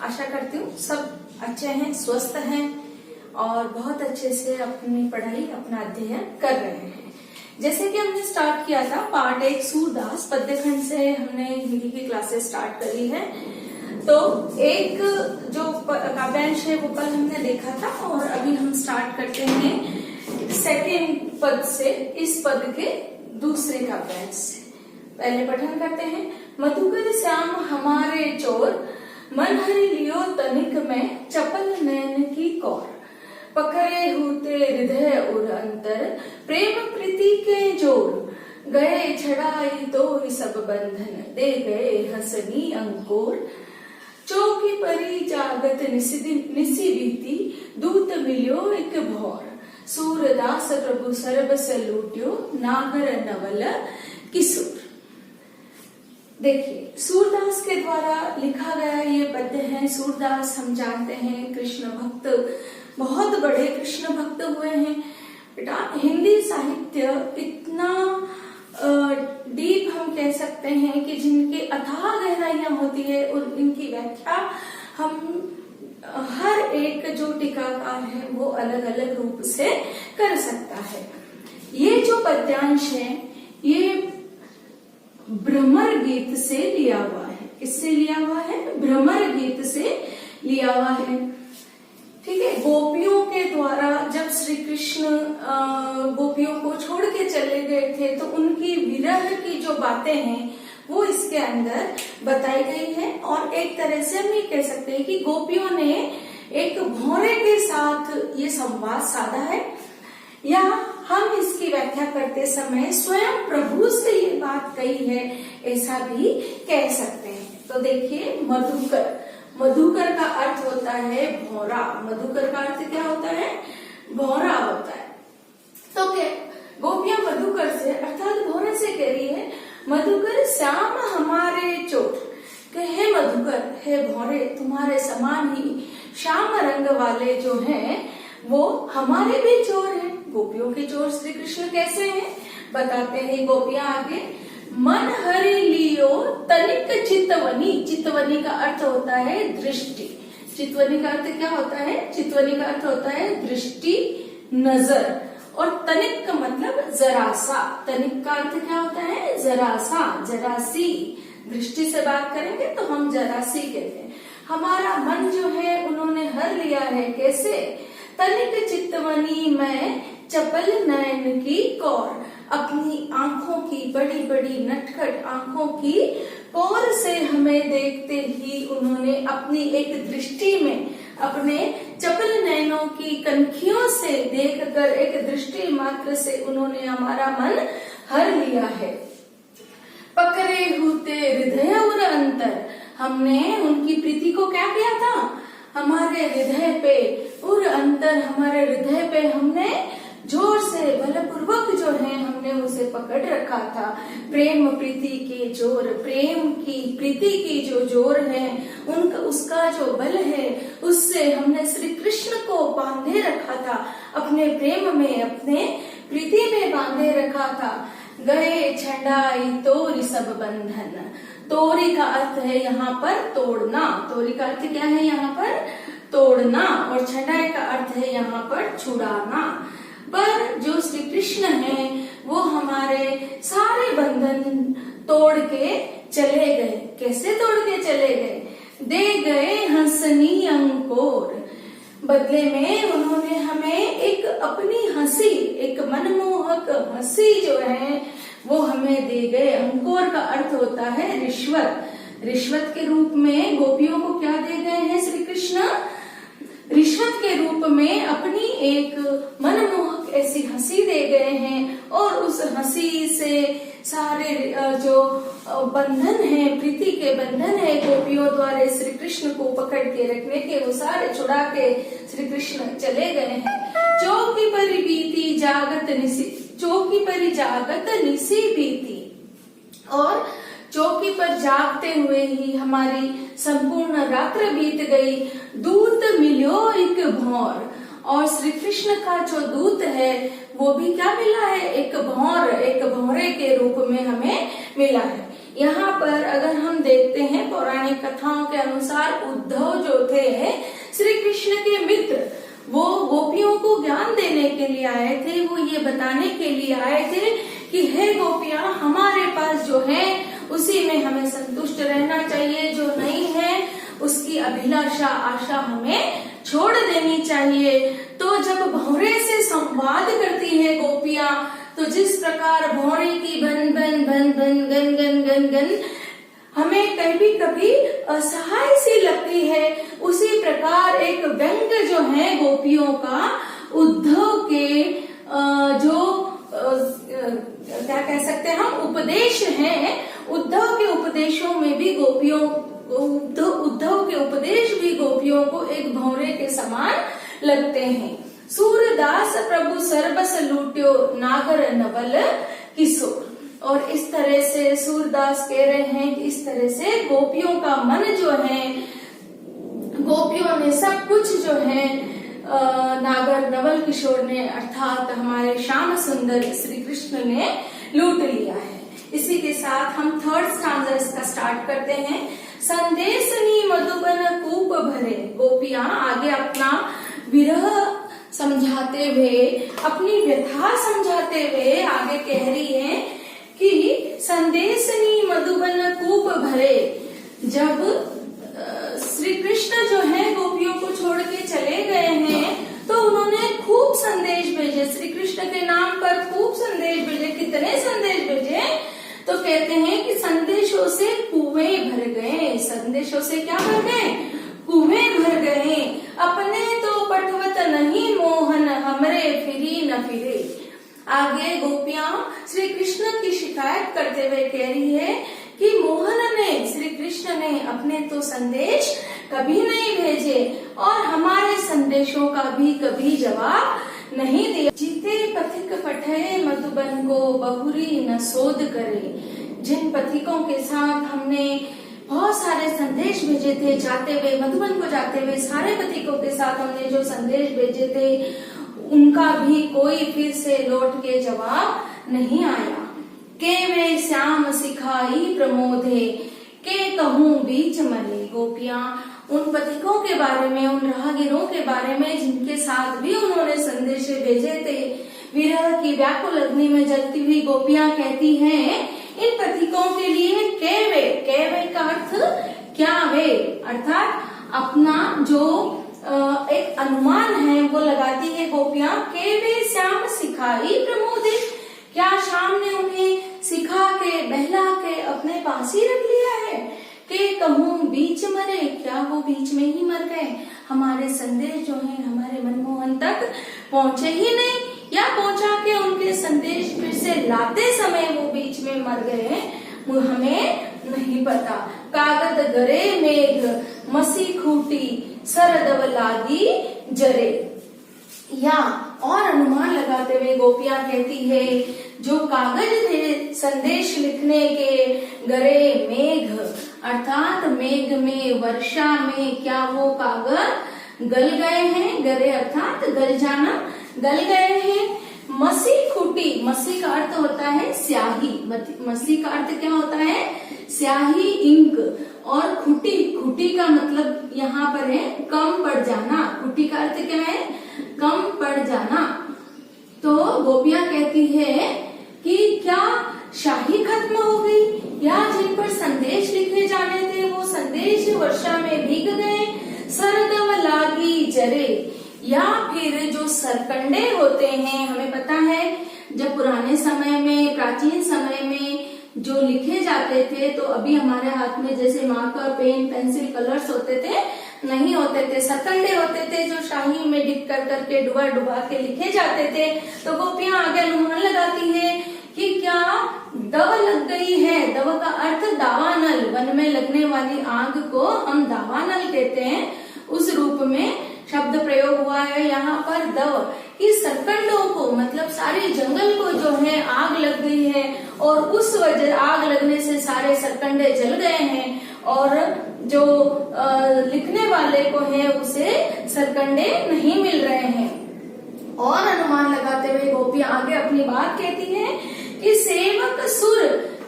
आशा करती हूँ सब अच्छे हैं, स्वस्थ हैं और बहुत अच्छे से अपनी पढ़ाई, अपना अध्ययन कर रहे हैं। जैसे कि हमने स्टार्ट किया था पार्ट 1 सूरदास पद्य खंड से हमने हिंदी की क्लासेस स्टार्ट करी है। तो एक जो काव्यांश है वो कल हमने देखा था और अभी हम स्टार्ट करते हैं सेकेंड पद से, इस पद के दूसरे काव्यांश से। पहले पठन करते हैं। मधुकर श्याम हमारे चोर, मन हरि लियो तनिक में, चपल नैन की कौर। पकड़े होते हृदय उर अंतर, प्रेम प्रीति के जोर। गए छड़ाई तो सब बंधन, दे गए हंसनी अंकुर। चौकी परी जागत निसी बीती, दूत मिलियो एक भौर। सूरदास प्रभु सर्ब से लूट्यो, नागर नवल किशोर। देखिए, सूरदास के द्वारा लिखा गया ये पद्य है। सूरदास हम जानते हैं कृष्ण भक्त, बहुत बड़े कृष्ण भक्त हुए हैं। बेटा, हिंदी साहित्य इतना डीप हम कह सकते हैं कि जिनकी अथाह गहराइयां होती है और इनकी व्याख्या हम हर एक जो टीकाकार है वो अलग अलग रूप से कर सकता है। ये जो पद्यांश है ये भ्रमर गीत से लिया हुआ है। किससे लिया हुआ है? भ्रमर गीत से लिया हुआ है। ठीक है। गोपियों के द्वारा जब श्री कृष्ण गोपियों को छोड़ के चले गए थे तो उनकी विरह की जो बातें हैं वो इसके अंदर बताई गई है। और एक तरह से हम ये कह सकते हैं कि गोपियों ने एक भौरे के साथ ये संवाद साधा है, या हम इसकी व्याख्या करते समय स्वयं प्रभु से ये बात कही है, ऐसा भी कह सकते हैं। तो देखिए, मधुकर, मधुकर का अर्थ होता है भौरा। मधुकर का अर्थ क्या होता है? भौरा होता है। तो क्या गोपियां मधुकर से अर्थात भौरे से कह रही है, मधुकर श्याम हमारे चोर। हे मधुकर, हे भौरे, तुम्हारे समान ही श्याम रंग वाले जो हैं वो हमारे भी चोर हैं। गोपियों के चोर श्री कृष्ण कैसे हैं बताते हैं गोपियां आगे। मन हरि लियो तनिक चितवनी। चितवनी का अर्थ होता है दृष्टि। चितवनी का अर्थ क्या होता है? चितवनी का अर्थ होता है दृष्टि, नजर। और तनिक का मतलब जरा सा। तनिक का अर्थ क्या होता है? जरा सा, जरा सी। दृष्टि से बात करेंगे तो हम जरा सी कहते हैं। हमारा मन जो है उन्होंने हर लिया है। कैसे? तनिक चितवनी में, चपल नयन की कौर। अपनी आंखों की, बड़ी बड़ी नटखट आंखों की कौर से हमें देखते ही उन्होंने अपनी एक दृष्टि में, अपने चपल नयनों की कनखियों से देखकर, एक दृष्टि मात्र से उन्होंने हमारा मन हर लिया है। पकड़े होते हृदय और अंतर। हमने उनकी प्रीति को क्या किया था? हमारे हृदय पे और अंतर, हमारे हृदय पे हमने जोर से, बलपूर्वक जो है हमने उसे पकड़ रखा था। प्रेम प्रीति के जोर, प्रेम की, प्रीति की जो जोर है उनका, उसका जो बल है, उससे हमने श्री कृष्ण को बांधे रखा था। अपने प्रेम में, अपने प्रीति में बांधे रखा था। गए छंडाई तोरी सब बंधन। तोरी का अर्थ है यहाँ पर तोड़ना। तोरी का अर्थ क्या है यहाँ पर? तोड़ना। और छंडाई का अर्थ है यहाँ पर छुड़ाना। पर जो श्री कृष्ण है वो हमारे सारे बंधन तोड़ के चले गए। कैसे तोड़ के चले गए? दे गए हंसनी अंकुर। बदले में उन्होंने हमें एक अपनी हंसी, एक मनमोहक हंसी जो है वो हमें दे गए। अंकुर का अर्थ होता है रिश्वत। रिश्वत के रूप में गोपियों को क्या दे गए हैं श्री कृष्ण? रिश्वत के रूप में अपनी एक मनमोहक ऐसी हंसी दे गए हैं। और उस हंसी से सारे जो बंधन है, प्रीति के बंधन है गोपियों द्वारा श्री कृष्ण को पकड़ के रखने के, वो सारे छुड़ा के श्री कृष्ण चले गए हैं। चौकी पर बीती जागत निसी, चौकी पर जागत निसी बीती। और चौकी पर जागते हुए ही हमारी संपूर्ण रात्र बीत गई। दूत मिलो एक भौर। और श्री कृष्ण का जो दूत है वो भी क्या मिला है? एक भौर, एक भौरे के रूप में हमें मिला है। यहाँ पर अगर हम देखते हैं पौराणिक कथाओं के अनुसार उद्धव जो थे श्री कृष्ण के मित्र, वो गोपियों को ज्ञान देने के लिए आए थे। वो ये बताने के लिए आए थे कि हे गोपियां, हमारे पास जो है उसी में हमें संतुष्ट रहना चाहिए, जो नहीं है उसकी अभिलाषा आशा हमें छोड़ देनी चाहिए। तो जब भौरे से संवाद करती है गोपियां, तो जिस प्रकार भौरे की बन बन बन बन गन गन गन गन हमें कभी कभी असहाय सी लगती है, उसी प्रकार एक व्यंग जो है गोपियों का उद्धव के जो क्या कह सकते हैं हम उपदेश हैं, उद्धव के उपदेशों में भी गोपियों उद्धव के उपदेश भी गोपियों को एक भौरे के समान लगते हैं। सूरदास प्रभु सर्बस लूट्यो नागर नवल किशोर। और इस तरह से सूरदास कह रहे हैं कि इस तरह से गोपियों का मन जो है, गोपियों ने सब कुछ जो है नागर नवल किशोर ने अर्थात हमारे श्याम सुंदर श्री कृष्ण ने लूट लिया है। इसी के साथ हम थर्ड स्टांजा इसका स्टार्ट करते हैं। संदेशनी मधुबन कूप भरे। गोपियां आगे अपना विरह समझाते हुए, अपनी व्यथा समझाते हुए आगे कह रही है कि संदेशनी मधुबन कूप भरे। जब श्री कृष्ण जो है गोपियों को छोड़ के चले गए हैं, तो उन्होंने खूब संदेश भेजे, श्री कृष्ण के नाम पर खूब संदेश भेजे। कितने संदेश भेजे? तो कहते हैं कि संदेशों से कुएं भर गए। संदेशों से क्या भर गए? कुएं भर गए। अपने तो पटवत नहीं मोहन, हमरे फिरी न फिरे। आगे गोपियां श्री कृष्ण की शिकायत करते हुए कह रही है कि मोहन ने, श्री कृष्ण ने अपने तो संदेश कभी नहीं भेजे और हमारे संदेशों का भी कभी जवाब नहीं दिया। जीते पथिक पठे मधुबन को बहुरी न शोध करे। जिन पथिकों के साथ हमने बहुत सारे संदेश भेजे थे, जाते हुए मधुबन को जाते हुए सारे पथिकों के साथ हमने जो संदेश भेजे थे, उनका भी कोई फिर से लौट के जवाब नहीं आया। के वे श्याम सिखाई प्रमोदे, के कहूँ बीच मले। गोपियां उन पथिकों के बारे में, उन राहगीरों के बारे में जिनके साथ भी उन्होंने संदेश भेजे थे, विरह की व्याकुल अग्नि में जलती हुई गोपियां कहती हैं इन पथिकों के लिए केवे का अर्थ क्या वे, अर्थात अपना जो एक अनुमान है वो लगाती है गोपियां। केवे श्याम सिखाई प्रमोदे, क्या श्याम ने उन्हें सिखा के बहला के अपने पास ही रख लिया है? के कहूँ बीच मरे, क्या वो बीच में ही मर गए? हमारे संदेश जो है हमारे मनमोहन तक पहुँचे ही नहीं, या पहुँचा के उनके संदेश फिर से लाते समय वो बीच में मर गए, वो हमें नहीं पता। कागद गरे मेघ मसी खूटी, सरदव लागी जरे। या और अनुमान लगाते हुए गोपियां कहती है जो कागज थे संदेश लिखने के, गरे मेघ अर्थात मेघ में, वर्षा में, क्या वो कागज गल गए हैं? गरे अर्थात गल जाना, गल गए हैं। मसी खूटी, मसी का अर्थ होता है स्याही, मसी का अर्थ क्या होता है? स्याही, इंक। और खुटी, खुटी का मतलब यहाँ पर है कम पड़ जाना। खुटी का अर्थ क्या है? कम पड़ जाना। तो गोपियां कहती है कि क्या शाही खत्म हो गई, या जिन पर संदेश लिखे जाने थे वो संदेश वर्षा में भीग गए? सरदव लागी जरे, या फिर जो सरकंडे होते हैं, हमें पता है जब पुराने समय में, प्राचीन समय में जो लिखे जाते थे, तो अभी हमारे हाथ में जैसे मार्कर, पेन, पेंसिल, कलर्स होते थे, नहीं होते थे, सरकंडे होते थे जो शाही में डिप कर करके डुबा डुबा के लिखे जाते थे। तो गोपियां आगे अनुमान लगाती है कि क्या दव लग गई है? दव का अर्थ दावानल, वन में लगने वाली आग को हम दावानल कहते हैं, उस रूप में शब्द प्रयोग हुआ है यहाँ पर दव। कि सरकंडों को मतलब सारे जंगल को जो है आग लग गई है, और उस वजह आग लगने से सारे सरकंडे जल गए हैं, और जो लिखने वाले को है उसे सरकंडे नहीं मिल रहे हैं। और अनुमान लगाते हुए गोपियां आगे अपनी बात कहती हैं कि सेवक सुर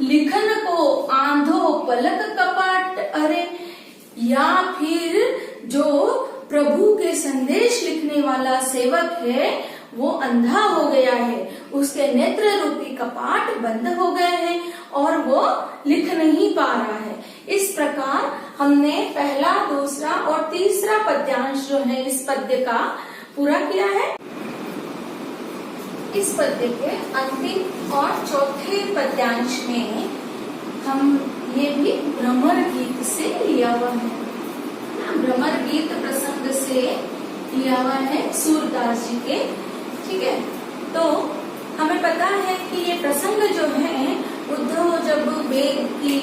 लिखन को आंधो पलक कपाट अरे, या फिर जो प्रभु के संदेश लिखने वाला सेवक है वो अंधा हो गया है, उसके नेत्र रूपी कपाट बंद हो गए हैं और वो लिख नहीं पा रहा है। इस प्रकार हमने पहला, दूसरा और तीसरा पद्यांश जो है इस पद्य का पूरा किया है। इस पद्य के अंतिम और चौथे पद्यांश में हम ये भी भ्रमर गीत से लिया हुआ है, भ्रमर गीत प्रसंग से लिया हुआ है सूरदास जी के। ठीक है, तो हमें पता है कि ये प्रसंग जो है उद्धव जब वेद की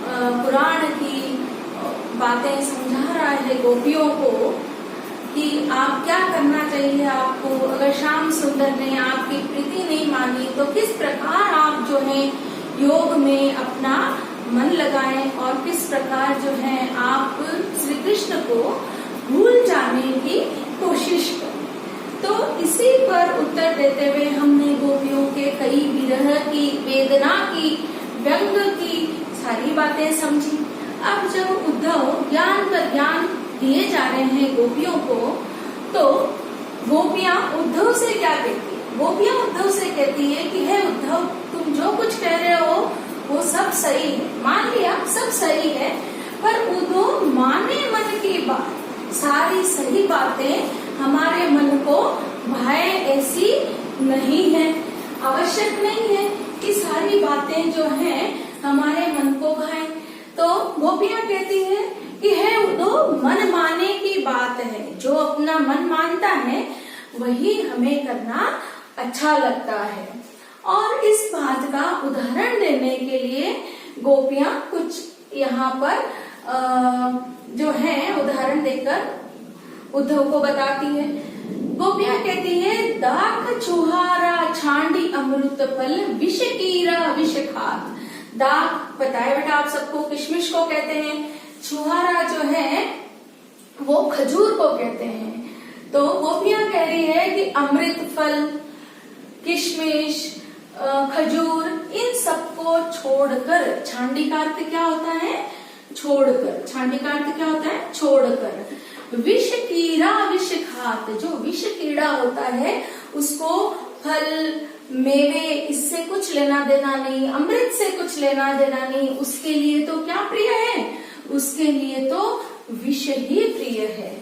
पुराण की बातें समझा रहा है गोपियों को कि आप क्या करना चाहिए, आपको अगर श्याम सुंदर ने आपकी प्रीति नहीं मानी तो किस प्रकार आप जो है योग में अपना मन लगाएं और किस प्रकार जो है आप श्री कृष्ण को भूल जाने की कोशिश करें। तो इसी पर उत्तर देते हुए हमने गोपियों के कई विरह की, वेदना की, व्यंग की सारी बातें समझी। अब जब उद्धव ज्ञान पर ज्ञान दिए जा रहे हैं गोपियों को, तो गोपियां उद्धव से क्या कहती है? गोपियां उद्धव से कहती है कि हे उद्धव, तुम जो कुछ कह रहे हो वो सब सही है, मान लिया सब सही है, पर उद्धव माने मन की बात, सारी सही बातें हमारे मन को भाए ऐसी नहीं है, आवश्यक नहीं है कि सारी बातें जो हैं हमारे मन को भाए। तो गोपियां कहती है कि है उद्धव, मन माने की बात है, जो अपना मन मानता है वही हमें करना अच्छा लगता है। और इस बात का उदाहरण देने के लिए गोपियां कुछ यहाँ पर जो है उदाहरण देकर उद्धव को बताती है। गोपियां कहती है, दाख चुहारा छांडी अमृत फल, विष कीरा विष खात। दाख पता है बेटा आप सबको, किशमिश को कहते हैं, छुहारा जो है वो खजूर को कहते हैं। तो गोपियां कह रही है कि अमृत फल, किशमिश, खजूर, इन सबको छोड़कर, छांडी का अर्थ क्या होता है? छोड़कर। छांडी का अर्थ क्या होता है? छोड़कर। विष कीड़ा विष खात, जो विष कीड़ा होता है उसको फल, मेवे, इससे कुछ लेना देना नहीं, अमृत से कुछ लेना देना नहीं, उसके लिए तो क्या प्रिय है? उसके लिए तो विष ही प्रिय है।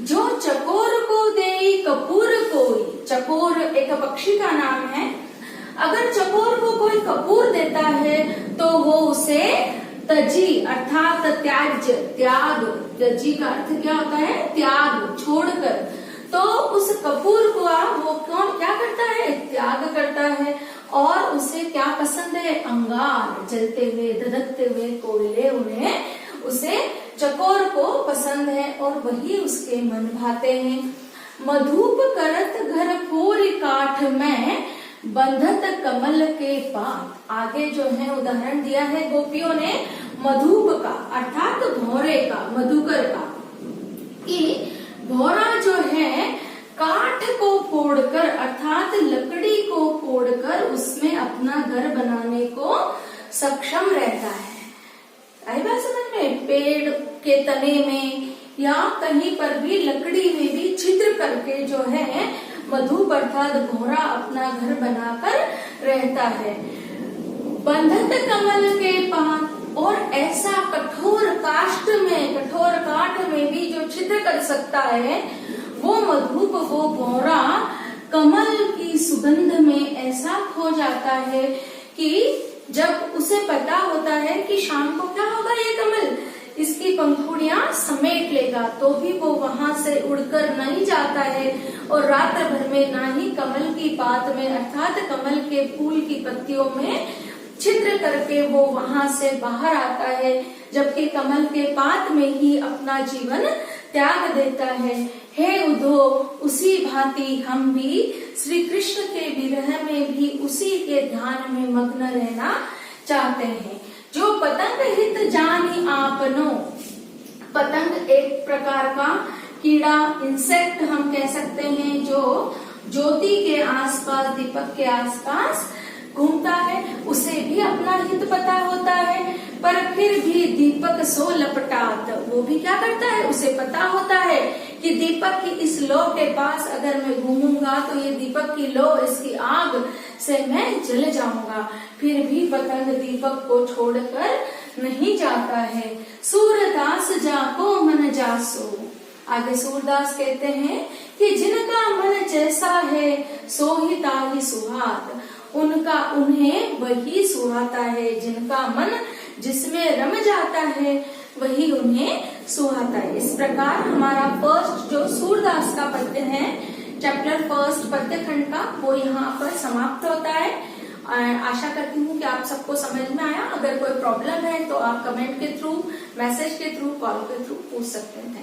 जो चकोर को दे कपूर कोई, चकोर एक पक्षी का नाम है, अगर चकोर को कोई कपूर देता है तो वो उसे तजी अर्थात त्याज्य, त्याग, तजी का अर्थ क्या होता है? त्याग, छोड़कर। तो उस कपूर को वो कौन क्या करता है? त्याग करता है। और उसे क्या पसंद है? अंगार, जलते हुए धधकते हुए कोयले, उन्हें उसे चकोर को पसंद है और वही उसके मन भाते हैं। मधुप करत घर फोरी काठ में, बंधत कमल के पात। आगे जो है उदाहरण दिया है गोपियों ने मधुप का अर्थात भौरे का, मधुकर का, कि भौरा जो है काठ को फोड़कर अर्थात लकड़ी को फोड़कर उसमें अपना घर बनाने को सक्षम रहता है। आई बात समझ में? पेड़ के तने में या कहीं पर भी लकड़ी में भी छिद्र करके जो है मधुप अर्थात भौरा अपना घर बनाकर रहता है। बंधत कमल के पात, और ऐसा कठोर काष्ठ में, कठोर काठ में भी जो छिद्र कर सकता है वो मधुप, वो भौरा कमल की सुगंध में ऐसा खो जाता है कि जब उसे पता होता है कि शाम को क्या होगा, ये कमल इसकी पंखुड़ियां समेट लेगा, तो भी वो वहां से उड़कर नहीं जाता है और रात भर में ना ही कमल की पात में अर्थात कमल के फूल की पत्तियों में छिद्र करके वो वहां से बाहर आता है, जबकि कमल के पात में ही अपना जीवन त्याग देता है। हे उद्धव, उसी भांति हम भी श्री कृष्ण के विरह में भी उसी के ध्यान में मग्न रहना चाहते हैं। जो पतंग हित जानी आपनो, पतंग एक प्रकार का कीड़ा, इंसेक्ट हम कह सकते हैं, जो ज्योति के आसपास, दीपक के आसपास घूमता है उसे भी अपना हित पता होता है, पर फिर भी दीपक सो लपटात, वो भी क्या करता है, उसे पता होता है कि दीपक की इस लौ के पास अगर मैं घूमूंगा तो ये दीपक की लौ, इसकी आग से मैं जल जाऊंगा, फिर भी पतंग दीपक को छोड़कर नहीं जाता है। सूरदास जाको मन जासो, आगे सूरदास कहते हैं कि जिनका मन जैसा है सो ही ताहि सुहात, उनका उन्हें वही सुहाता है, जिनका मन जिसमें रम जाता है वही उन्हें सुहाता है। इस प्रकार हमारा फर्स्ट जो सूरदास का पद्य है, चैप्टर फर्स्ट पद्य खंड का, वो यहाँ पर समाप्त होता है। आशा करती हूँ कि आप सबको समझ में आया। अगर कोई प्रॉब्लम है तो आप कमेंट के थ्रू, मैसेज के थ्रू, कॉल के थ्रू पूछ सकते हैं।